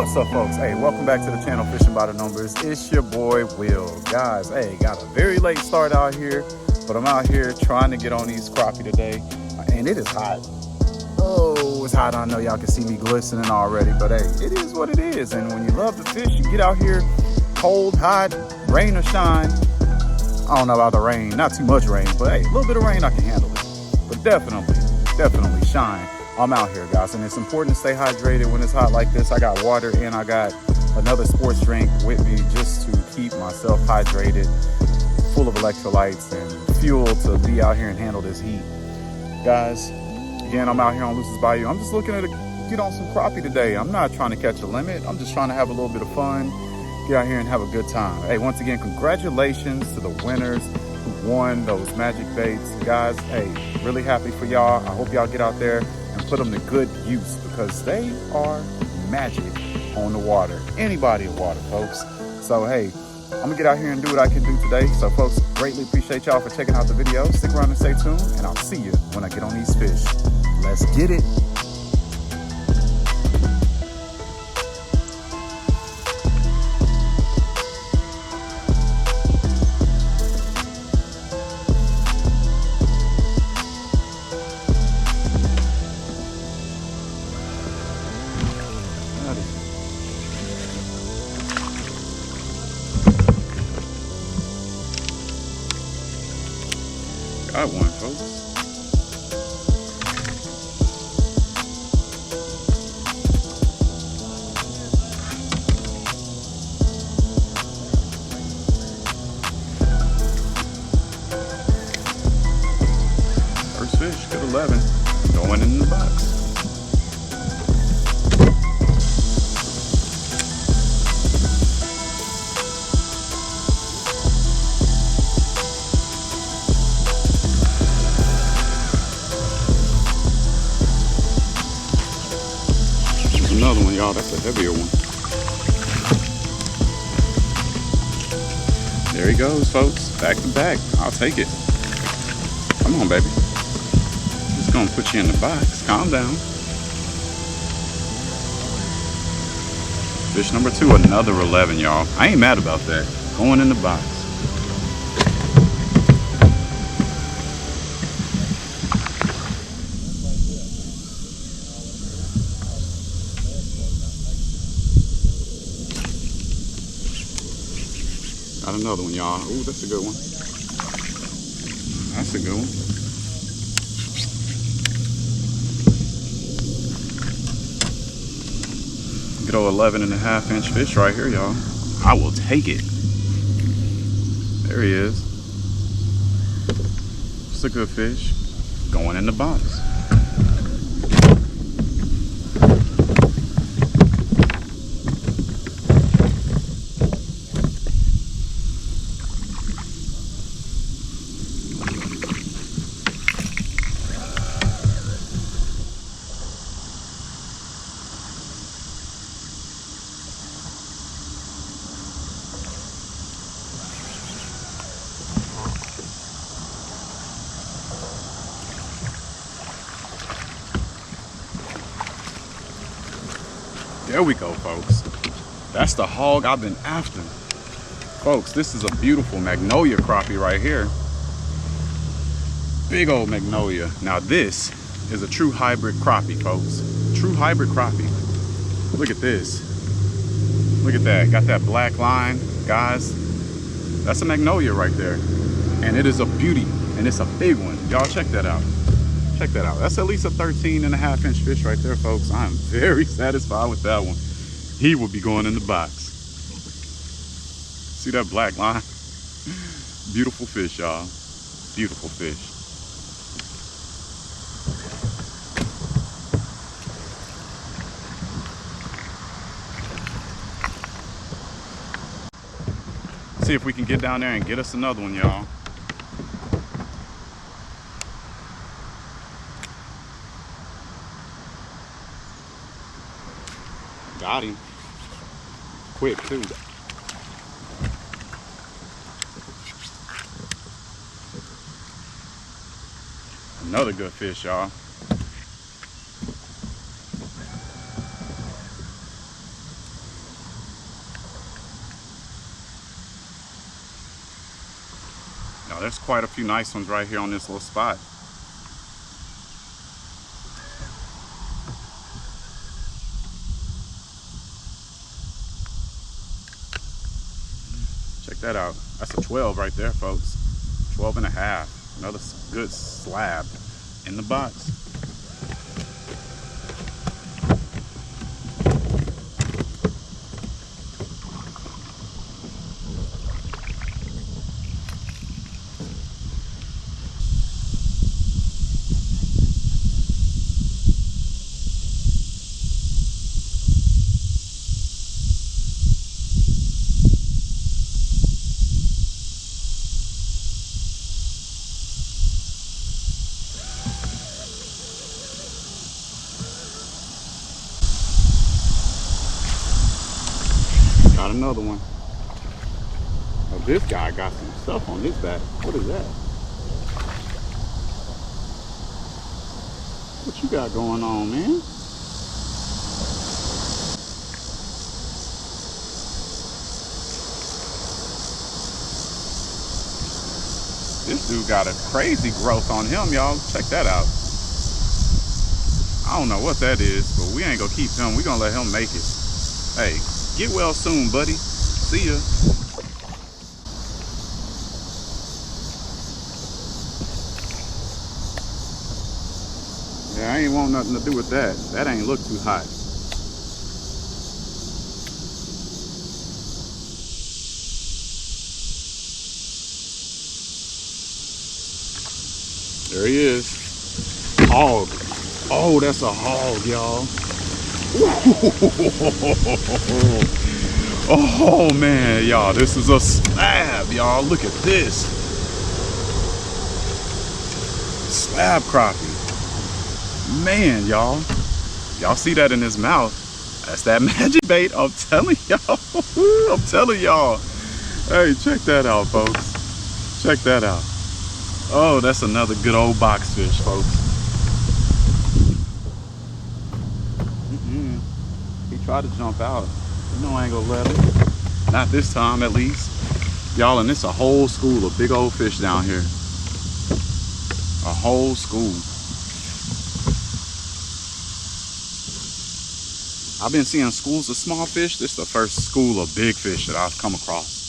What's up, folks? Hey, welcome back to the channel Fishing by the Numbers. It's your boy Will. Guys, hey, got a very late start out here, but I'm out here trying to get on these crappie today, and it is hot. Oh, it's hot. I know y'all can see me glistening already, but hey, it is what it is. And when you love to fish, you get out here, cold, hot, rain or shine. I don't know about the rain, not too much rain, but hey, a little bit of rain, I can handle it. But definitely shine. I'm out here, guys, and it's important to stay hydrated when it's hot like this. I got water and I got another sports drink with me just to keep myself hydrated, full of electrolytes and fuel to be out here and handle this heat. Guys, again, I'm out here on Luce Bayou. I'm just looking to get on some crappie today. I'm not trying to catch a limit. I'm just trying to have a little bit of fun, get out here and have a good time. Hey, once again, congratulations to the winners who won those magic baits. Guys, hey, really happy for y'all. I hope y'all get out there and put them to good use because they are magic on the water, any body of water, folks. So hey, I'm gonna get out here and do what I can do today. So folks, greatly appreciate y'all for checking out the video. Stick around and stay tuned, and I'll see you when I get on these fish. Let's get it. Got one, folks. First fish, good 11. Going in the box. Another one, y'all. That's a heavier one. There he goes, folks. Back to back. I'll take it. Come on, baby. Just gonna put you in the box. Calm down. Fish number 2, another 11, y'all. I ain't mad about that. Going in the box. Got another one, y'all. Ooh, that's a good one. That's a good one. Good old 11.5-inch fish right here, y'all. I will take it. There he is. It's a good fish. Going in the box. There we go, folks. That's the hog I've been after. Folks, this is a beautiful magnolia crappie right here. Big old magnolia. Now this is a true hybrid crappie, folks. True hybrid crappie. Look at this. Look at that. Got that black line, guys. That's a magnolia right there. And it is a beauty. And it's a big one. Y'all check that out. Check that out. That's at least a 13.5-inch fish right there, folks. I am very satisfied with that one. He will be going in the box. See that black line? Beautiful fish, y'all. Beautiful fish. See if we can get down there and get us another one, y'all. Got him. Quick, too. Another good fish, y'all. Now, there's quite a few nice ones right here on this little spot. Check that out. That's a 12 right there, folks. 12 and a half. Another good slab in the box. Got another one. Oh, this guy got some stuff on his back. What is that? What you got going on, man? This dude got a crazy growth on him, y'all. Check that out. I don't know what that is, but we ain't gonna keep him. We gonna let him make it. Hey, get well soon, buddy. See ya. Yeah, I ain't want nothing to do with that. That ain't look too hot. There he is. Hog. Oh, that's a hog, y'all. Oh man, y'all, this is a slab, y'all. Look at this. Slab crappie. Man, y'all. Y'all see that in his mouth? That's that magic bait. I'm telling y'all. I'm telling y'all. Hey, check that out, folks. Check that out. Oh, that's another good old box fish, folks. He tried to jump out. You know I ain't gonna let him. Not this time, at least. Y'all, and it's a whole school of big old fish down here. A whole school. I've been seeing schools of small fish. This is the first school of big fish that I've come across.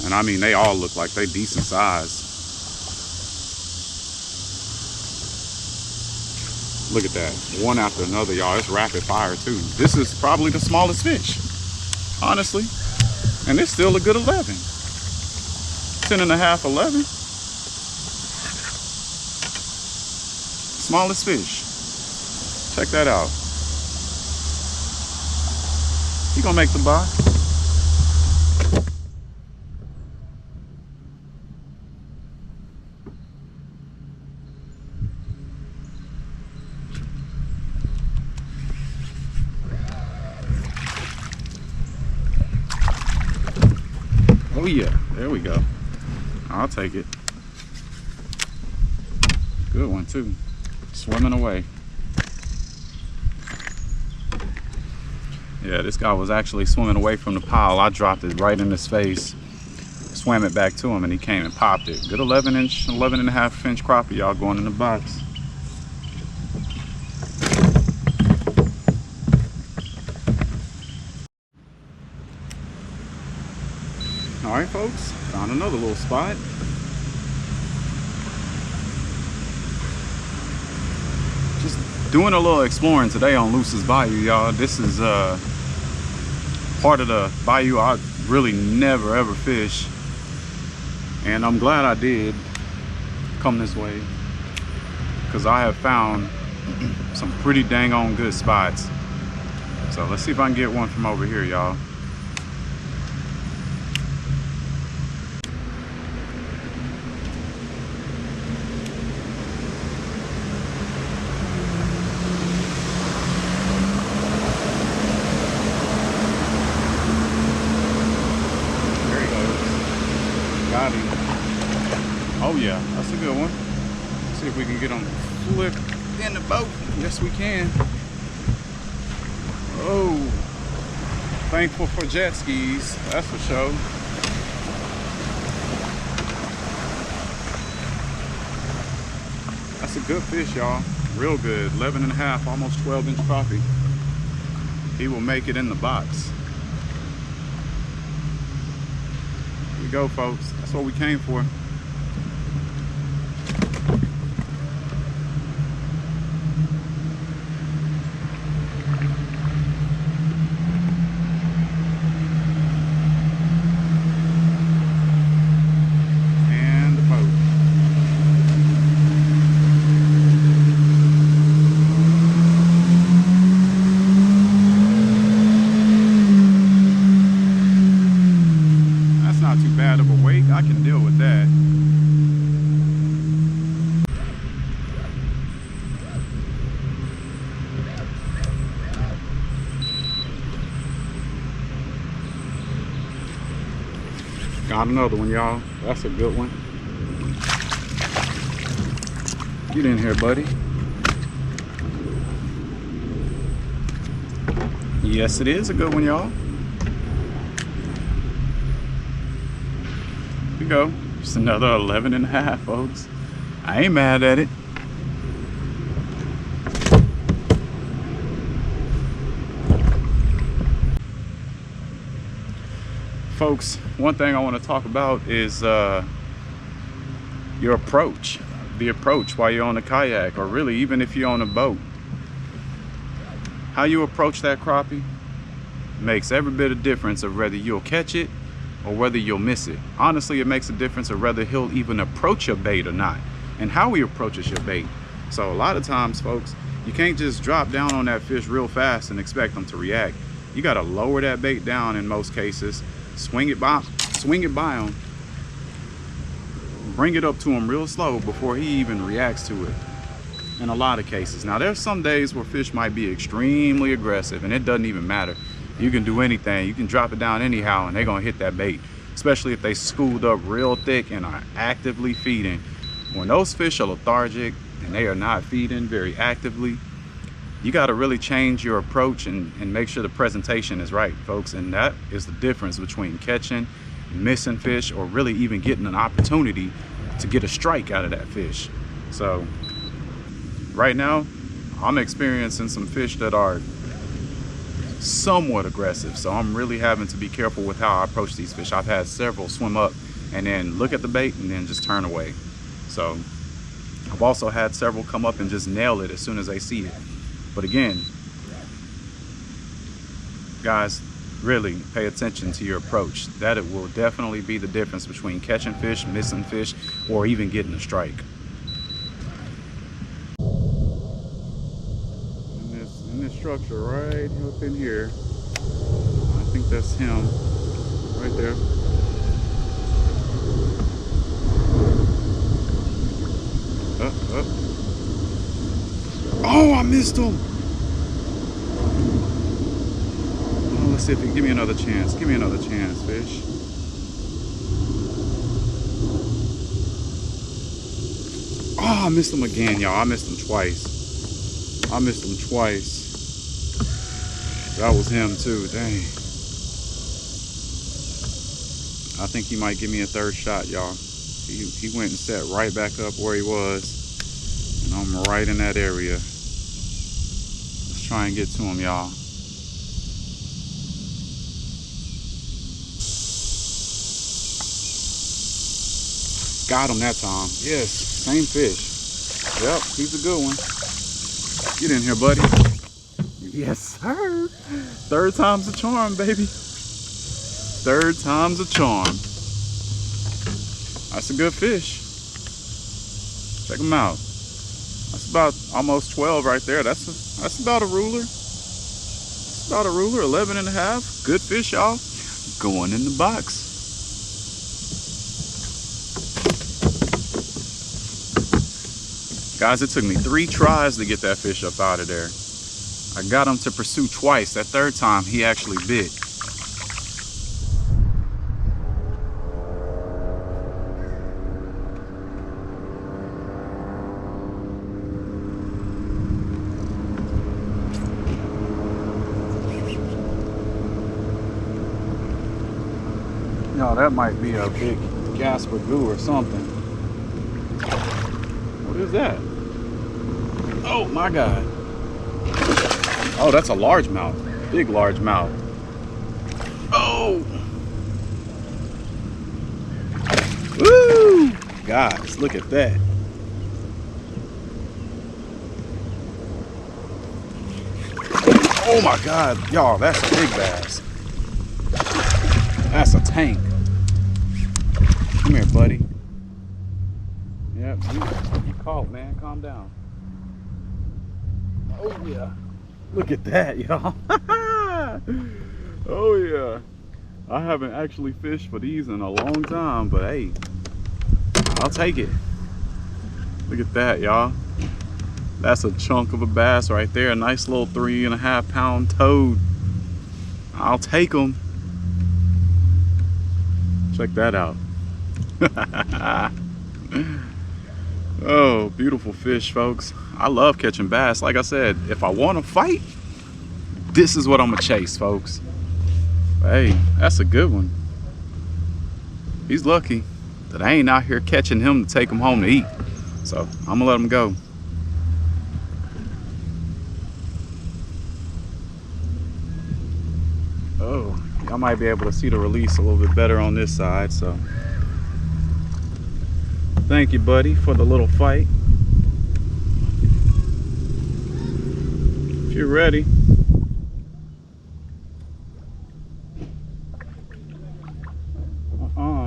And I mean, they all look like they decent size. Look at that, one after another, y'all. It's rapid fire too. This is probably the smallest fish, honestly. And it's still a good 11. 10 and a half, 11. Smallest fish. Check that out. He gonna make the box. Oh yeah, there we go. I'll take it. Good one too. Swimming away. Yeah, this guy was actually swimming away from the pile. I dropped it right in his face, swam it back to him, and he came and popped it. Good 11 and a half inch crappie, y'all, going in the box. All right, folks, found another little spot. Just doing a little exploring today on Luce Bayou, y'all. This is part of the bayou I really never ever fish, and I'm glad I did come this way because I have found some pretty dang on good spots. So let's see if I can get one from over here, y'all. Oh yeah, that's a good one. Let's see if we can get them flipped in the boat. Yes, we can. Oh, thankful for jet skis, that's for sure. That's a good fish, y'all. Real good. 11 and a half, almost 12-inch crappie. He will make it in the box. Here we go, folks. That's what we came for. Bad of a wake, I can deal with that. Got another one, y'all. That's a good one. Get in here, buddy. Yes, it is a good one, y'all. Go. Just another 11 and a half, folks. I ain't mad at it. Folks, one thing I want to talk about is your approach. The approach while you're on a kayak, or really even if you're on a boat. How you approach that crappie makes every bit of difference of whether you'll catch it or whether you'll miss it. Honestly, it makes a difference of whether he'll even approach your bait or not, and how he approaches your bait. So a lot of times, folks, you can't just drop down on that fish real fast and expect them to react. You got to lower that bait down in most cases, swing it by him, bring it up to him real slow before he even reacts to it. In a lot of cases. Now, there's some days where fish might be extremely aggressive, and it doesn't even matter. You can do anything. You can drop it down anyhow and they're gonna hit that bait, especially if they schooled up real thick and are actively feeding. When those fish are lethargic and they are not feeding very actively, you got to really change your approach and make sure the presentation is right, folks. And that is the difference between catching, missing fish, or really even getting an opportunity to get a strike out of that fish. So right now I'm experiencing some fish that are somewhat aggressive, so I'm really having to be careful with how I approach these fish. I've had several swim up and then look at the bait and then just turn away. So I've also had several come up and just nail it as soon as they see it. But again, guys, really pay attention to your approach. That it will definitely be the difference between catching fish, missing fish, or even getting a strike. In this structure right up in here, I think that's him right there. Oh, I missed him. Oh, let's see if he give me another chance. Give me another chance, fish. Oh, I missed him again, y'all. I missed him twice. That was him too, dang. I think he might give me a third shot, y'all. He went and sat right back up where he was, and I'm right in that area. Let's try and get to him, y'all. Got him that time. Yes, same fish. Yep, he's a good one. Get in here, buddy. Yes, sir. Third time's a charm, baby. Third time's a charm. That's a good fish. Check him out. That's about almost 12 right there. That's about a ruler. That's about a ruler, 11 and a half. Good fish, y'all. Going in the box. Guys, it took me 3 tries to get that fish up out of there. I got him to pursue twice. That third time, he actually bit. No, that might be a big Gasper goo or something. What is that? Oh my God. Oh, that's a largemouth. Big largemouth. Oh. Woo! Guys, look at that. Oh my God, y'all, that's a big bass. That's a tank. Come here, buddy. Yep, you caught, man. Calm down. Oh yeah. Look at that, y'all. Oh yeah. I haven't actually fished for these in a long time, but hey, I'll take it. Look at that, y'all. That's a chunk of a bass right there. A nice little 3.5 pound toad. I'll take them. Check that out. Oh, beautiful fish, folks. I love catching bass. Like I said, if I want to fight, this is what I'm gonna chase, folks. Hey, that's a good one. He's lucky that I ain't out here catching him to take him home to eat. So I'm gonna let him go. Oh, y'all might be able to see the release a little bit better on this side. So thank you, buddy, for the little fight. If you're ready.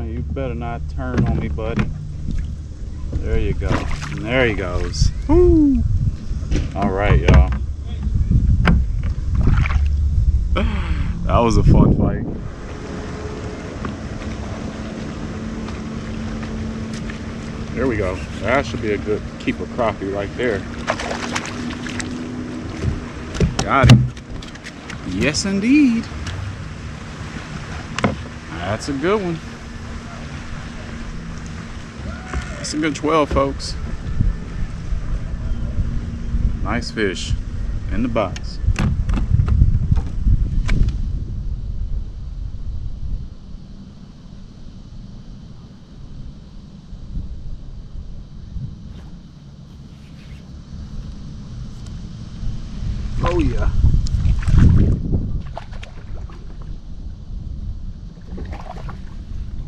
You better not turn on me, buddy. There you go. And there he goes. Woo! All right, y'all. That was a fun fight. There we go. That should be a good keeper crappie right there. Got him. Yes, indeed. That's a good one. That's a good 12, folks. Nice fish in the box. Oh yeah.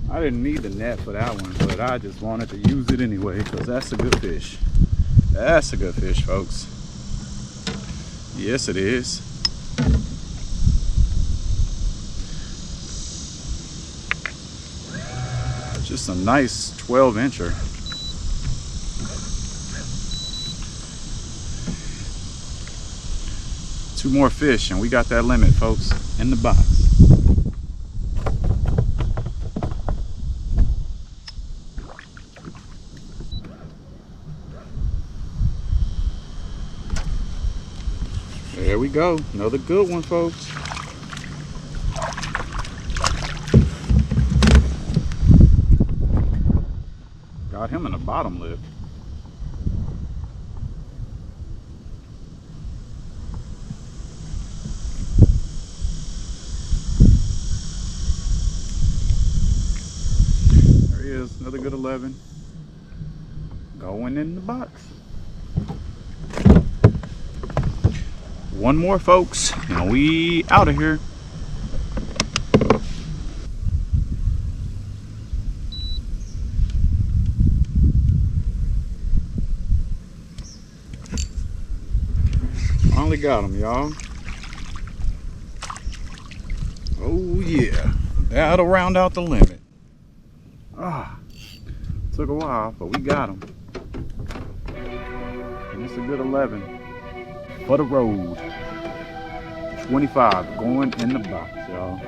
I didn't need the net for that one, but I just wanted to use it anyway because that's a good fish. That's a good fish, folks. Yes, it is. Just a nice 12-incher. Two more fish and we got that limit, folks, in the box. There we go. Another good one, folks. Got him in the bottom lip. There he is. Another good 11. Going in the box. One more, folks, and we out of here. Finally got him, y'all. Oh yeah, that'll round out the limit. Took a while, but we got him. And it's a good 11 for the road. 25 going in the box, y'all.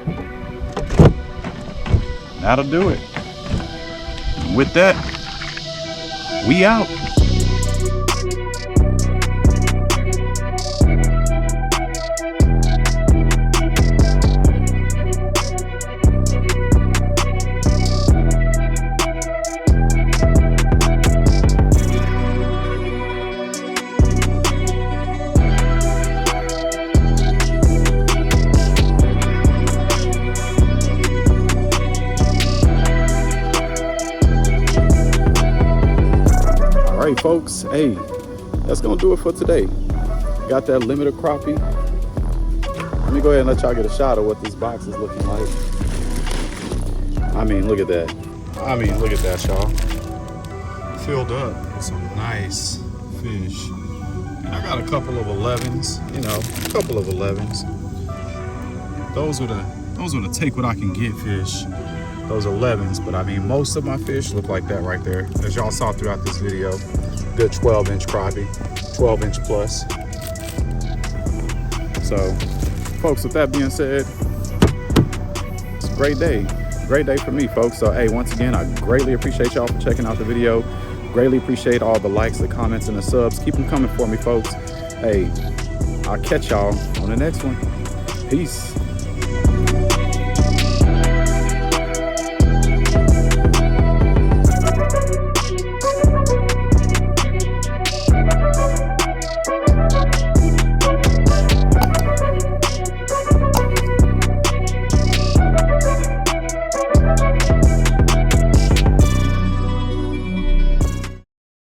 That'll do it. And with that, we out. Folks, hey, that's gonna do it for today. Got that limited crappie. Let me go ahead and let y'all get a shot of what this box is looking like. I mean, look at that. I mean, look at that, y'all. Filled up with some nice fish. And I got a couple of 11s, you know, a couple of 11s. Those are the take what I can get fish. Those 11s, but I mean, most of my fish look like that right there. As y'all saw throughout this video, good 12-inch crappie, 12-inch plus. So, folks, with that being said, it's a great day. Great day for me, folks. So, hey, once again, I greatly appreciate y'all for checking out the video. Greatly appreciate all the likes, the comments, and the subs. Keep them coming for me, folks. Hey, I'll catch y'all on the next one. Peace.